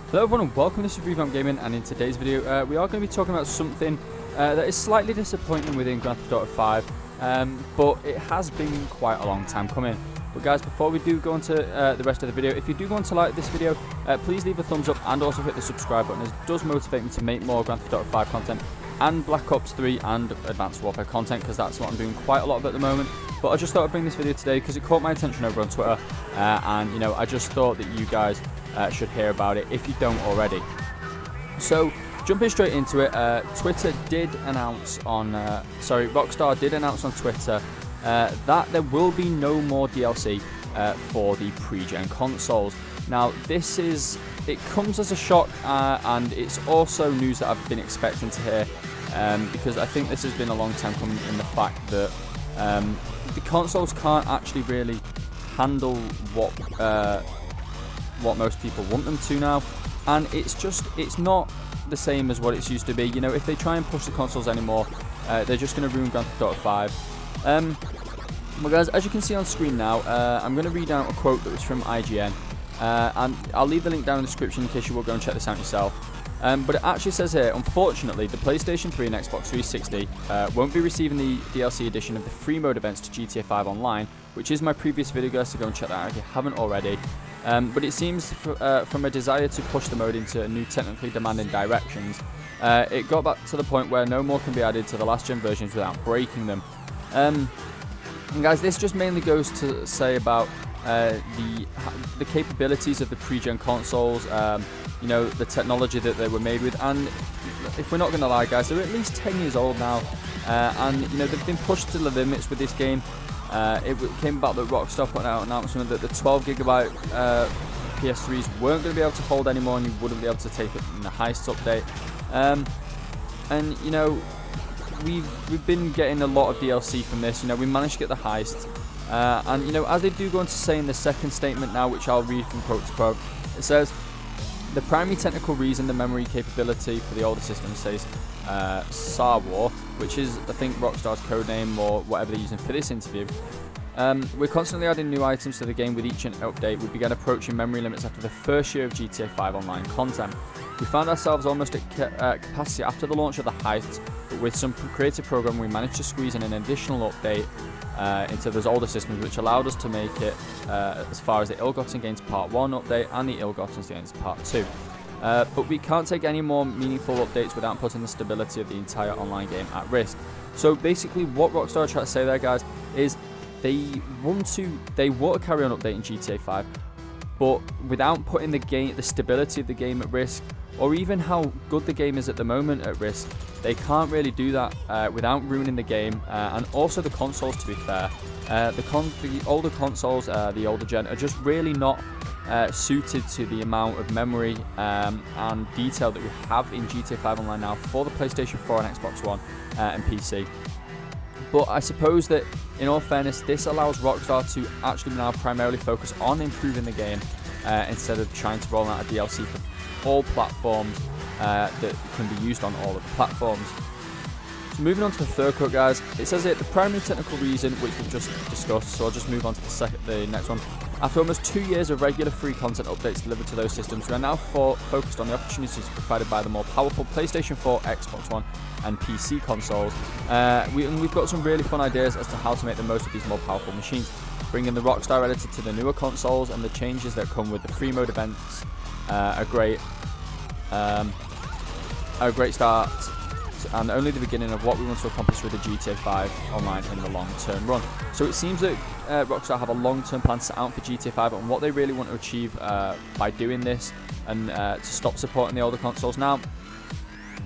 Hello everyone and welcome, this is Revamp Gaming, and in today's video we are going to be talking about something that is slightly disappointing within Grand Theft Auto 5, but it has been quite a long time coming. But guys, before we do go into the rest of the video, if you do want to like this video, please leave a thumbs up and also hit the subscribe button, as it does motivate me to make more Grand Theft Auto 5 content and Black Ops 3 and Advanced Warfare content, because that's what I'm doing quite a lot of at the moment. But I just thought I'd bring this video today because it caught my attention over on Twitter, and you know, I just thought that you guys should hear about it if you don't already. So jumping straight into it, Twitter did announce on, Rockstar did announce on Twitter that there will be no more DLC for the pre-gen consoles. Now it comes as a shock, and it's also news that I've been expecting to hear, because I think this has been a long time coming, in the fact that the consoles can't actually really handle what most people want them to now, and it's not the same as what it's used to be. You know, if they try and push the consoles anymore, they're just going to ruin Grand Theft Auto 5. Well guys, as you can see on screen now, I'm going to read out a quote that was from IGN, and I'll leave the link down in the description in case you will go and check this out yourself. But it actually says here, unfortunately, the PlayStation 3 and Xbox 360 won't be receiving the DLC edition of the free mode events to GTA 5 Online, which is my previous video, guys, so go and check that out if you haven't already. But it seems from a desire to push the mode into new technically demanding directions, it got back to the point where no more can be added to the last gen versions without breaking them. And guys, this just mainly goes to say about the capabilities of the pre-gen consoles, you know, the technology that they were made with, and if we're not going to lie guys, they're at least 10 years old now, and you know, they've been pushed to the limits with this game. It came about that Rockstar put out an announcement that the 12GB PS3s weren't going to be able to hold anymore, and you wouldn't be able to take it in the Heists update. And you know, we've been getting a lot of DLC from this. You know, we managed to get the Heists, and you know, as they do go on to say in the second statement now, which I'll read from quote to quote, it says, the primary technical reason the memory capability for the older system, says SAWAR, which is, I think, Rockstar's codename or whatever they're using for this interview. We're constantly adding new items to the game with each update. We began approaching memory limits after the first year of GTA 5 Online content. We found ourselves almost at capacity after the launch of the Heists, but with some creative programming we managed to squeeze in an additional update into those older systems, which allowed us to make it as far as the Ill-Gotten Gains Part 1 update and the Ill-Gotten Gains Part 2. But we can't take any more meaningful updates without putting the stability of the entire online game at risk. So basically what Rockstar are trying to say there, guys, is they want to carry on updating GTA 5, but without putting the stability of the game at risk, or even how good the game is at the moment at risk. They can't really do that without ruining the game, and also the consoles, to be fair. The older consoles, the older gen, are just really not suited to the amount of memory and detail that we have in GTA 5 Online now for the PlayStation 4 and Xbox One and PC. But I suppose that, in all fairness, this allows Rockstar to actually now primarily focus on improving the game instead of trying to roll out a DLC for all platforms that can be used on all of the platforms. So moving on to the third quote, guys, it says it, the primary technical reason, which we've just discussed, so I'll just move on to the next one. After almost 2 years of regular free content updates delivered to those systems, we are now focused on the opportunities provided by the more powerful PlayStation 4, Xbox One and PC consoles. We've got some really fun ideas as to how to make the most of these more powerful machines, bringing the Rockstar editor to the newer consoles, and the changes that come with the free mode events a great start, and only the beginning of what we want to accomplish with the GTA 5 Online in the long-term run. So it seems that Rockstar have a long-term plan set out for GTA 5 and what they really want to achieve by doing this, and to stop supporting the older consoles. Now,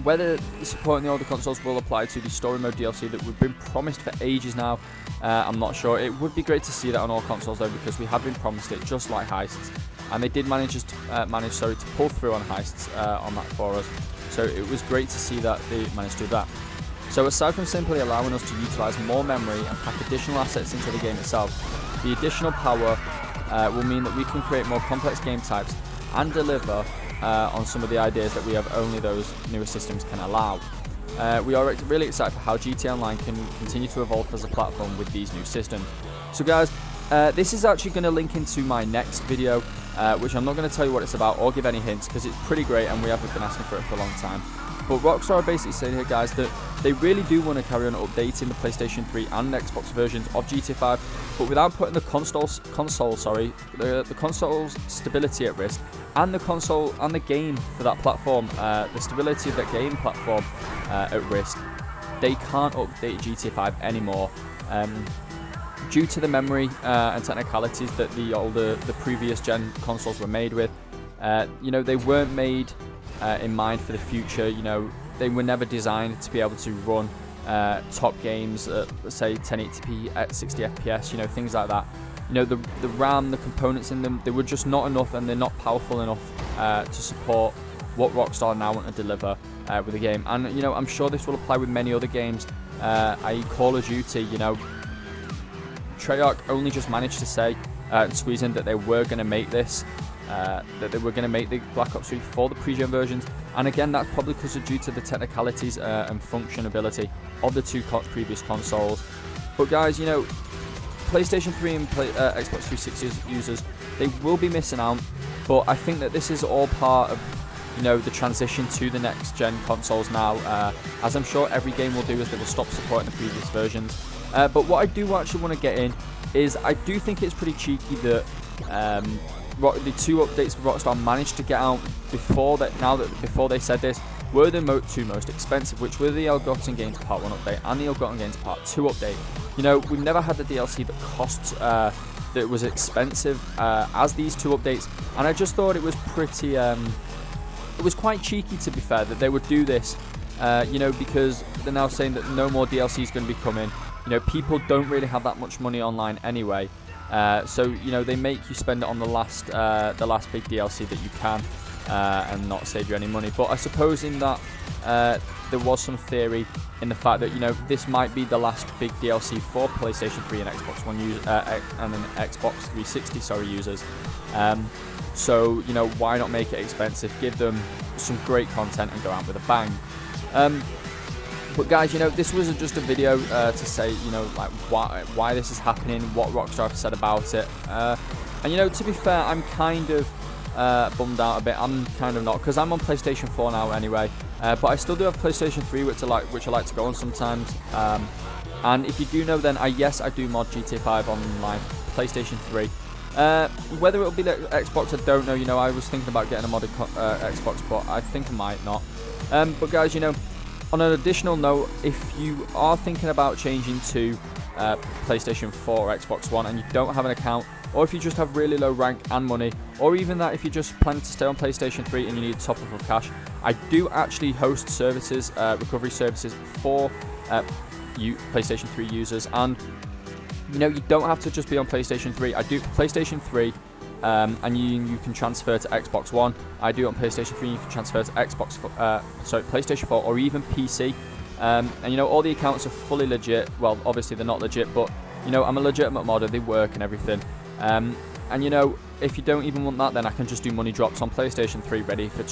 whether supporting the older consoles will apply to the story mode DLC that we've been promised for ages now, I'm not sure. It would be great to see that on all consoles though, because we have been promised it, just like Heists, and they did manage to pull through on Heists on that for us. So it was great to see that they managed to do that. So aside from simply allowing us to utilise more memory and pack additional assets into the game itself, the additional power will mean that we can create more complex game types and deliver on some of the ideas that we have only those newer systems can allow. We are really excited for how GTA Online can continue to evolve as a platform with these new systems. So guys, This is actually going to link into my next video, which I'm not going to tell you what it's about or give any hints because it's pretty great and we haven't been asking for it for a long time. But Rockstar are basically saying here, guys, that they really do want to carry on updating the PlayStation 3 and Xbox versions of GTA 5, but without putting the console's stability at risk, and the console and the game for that platform, the stability of that game platform at risk. They can't update GTA 5 anymore due to the memory and technicalities that the previous gen consoles were made with. You know, they weren't made in mind for the future. You know, they were never designed to be able to run top games at, let's say, 1080p at 60 FPS, you know, things like that. You know, the RAM, the components in them, they were just not enough, and they're not powerful enough to support what Rockstar now want to deliver with the game. And, you know, I'm sure this will apply with many other games, i.e. Call of Duty. You know, Treyarch only just managed to say and squeeze in that they were going to make this, that they were going to make the Black Ops 3 for the pre-gen versions, and again that's probably because due to the technicalities and functionality of the two previous consoles. But guys, you know, PlayStation 3 and Xbox 360 users, they will be missing out, but I think that this is all part of, you know, the transition to the next gen consoles now, as I'm sure every game will do, is they will stop supporting the previous versions. But what I do actually want to get in is, I do think it's pretty cheeky that the two updates Rockstar managed to get out before they said this were the two most expensive, which were the Ill-Gotten Gains Part 1 update and the Ill-Gotten Gains Part 2 update. You know, we've never had the DLC that costs that was expensive as these two updates, and I just thought it was pretty it was quite cheeky, to be fair, that they would do this, you know, because they're now saying that no more DLC is going to be coming. You know, people don't really have that much money online anyway. So, you know, they make you spend it on the last big DLC that you can, and not save you any money. But I suppose in that there was some theory in the fact that, you know, this might be the last big DLC for PlayStation 3 and Xbox One and an Xbox 360 users. So, you know, why not make it expensive? Give them some great content and go out with a bang. But guys, you know, this wasn't just a video to say, you know, like why this is happening, what Rockstar have said about it. And, you know, to be fair, I'm kind of bummed out a bit. I'm kind of not, because I'm on PlayStation 4 now anyway. But I still do have PlayStation 3, which I like to go on sometimes. And if you do know, then yes, I do mod GTA 5 on my PlayStation 3. Whether it'll be the Xbox, I don't know. You know, I was thinking about getting a modded Xbox, but I think I might not. But guys, you know, on an additional note, if you are thinking about changing to PlayStation 4 or Xbox One and you don't have an account, or if you just have really low rank and money, or even that if you're just planning to stay on PlayStation 3 and you need top up of cash, I do actually host services, recovery services for PlayStation 3 users. And, you know, you don't have to just be on PlayStation 3. I do PlayStation 3. And you can transfer to Xbox One. I do on PlayStation 3, and you can transfer to PlayStation 4 or even PC. And, you know, all the accounts are fully legit. Well, obviously they're not legit, but, you know, I'm a legitimate modder. They work and everything. And, you know, if you don't even want that, then I can just do money drops on PlayStation 3 ready for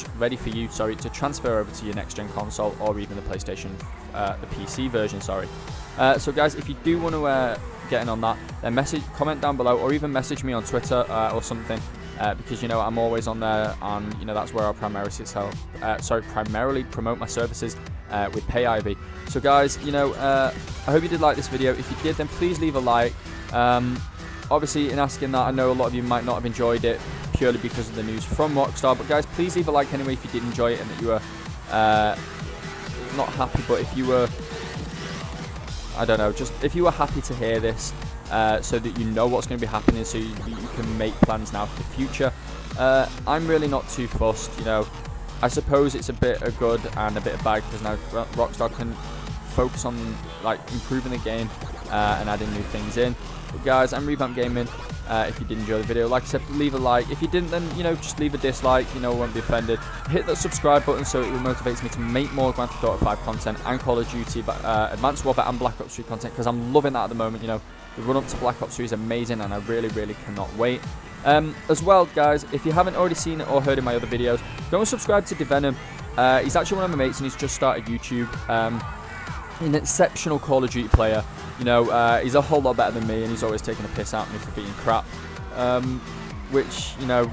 you to transfer over to your next gen console, or even the PlayStation, the PC version. So guys, if you do want to get in on that, then comment down below, or even message me on Twitter or something, because, you know, I'm always on there, and, you know, that's where I'll primarily promote my services with PayIV. So guys, you know, I hope you did like this video. If you did, then please leave a like. Obviously, in asking that, I know a lot of you might not have enjoyed it purely because of the news from Rockstar, but guys, please leave a like anyway if you did enjoy it and that you were not happy, but if you were, I don't know, just if you were happy to hear this, so that you know what's going to be happening, so you can make plans now for the future. I'm really not too fussed, you know. I suppose it's a bit of good and a bit of bad, because now Rockstar can focus on, like, improving the game and adding new things in. But guys, I'm Revamp Gaming. If you did enjoy the video, like I said, leave a like. If you didn't, then, you know, just leave a dislike, you know, I won't be offended. Hit that subscribe button so it motivates me to make more Grand Theft Auto 5 content and Call of Duty, Advanced Warfare and Black Ops 3 content, because I'm loving that at the moment. You know, the run up to Black Ops 3 is amazing, and I really cannot wait. As well, guys, if you haven't already seen it or heard in my other videos, go and subscribe to Devenom. He's actually one of my mates, and he's just started YouTube. an exceptional Call of Duty player. You know, he's a whole lot better than me, and he's always taking a piss out of me for being crap, which, you know,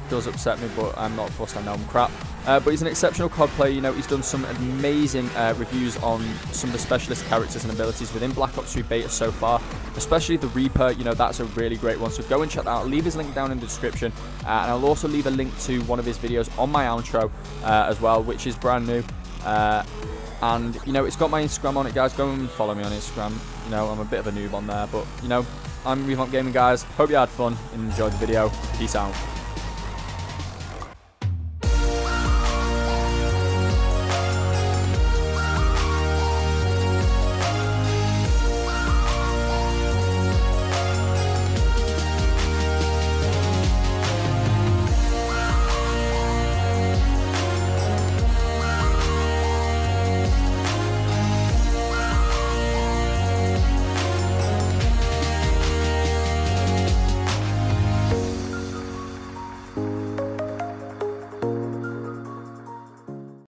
does upset me, but I'm not fussed, I know I'm crap. But he's an exceptional COD player. You know, he's done some amazing reviews on some of the specialist characters and abilities within Black Ops 3 beta so far, especially the Reaper. You know, that's a really great one, so go and check that out. I'll leave his link down in the description, and I'll also leave a link to one of his videos on my outro as well, which is brand new. And, you know, it's got my Instagram on it, guys. Go and follow me on Instagram. You know, I'm a bit of a noob on there, but, you know, I'm Revamp Gaming, guys. Hope you had fun and enjoyed the video. Peace out.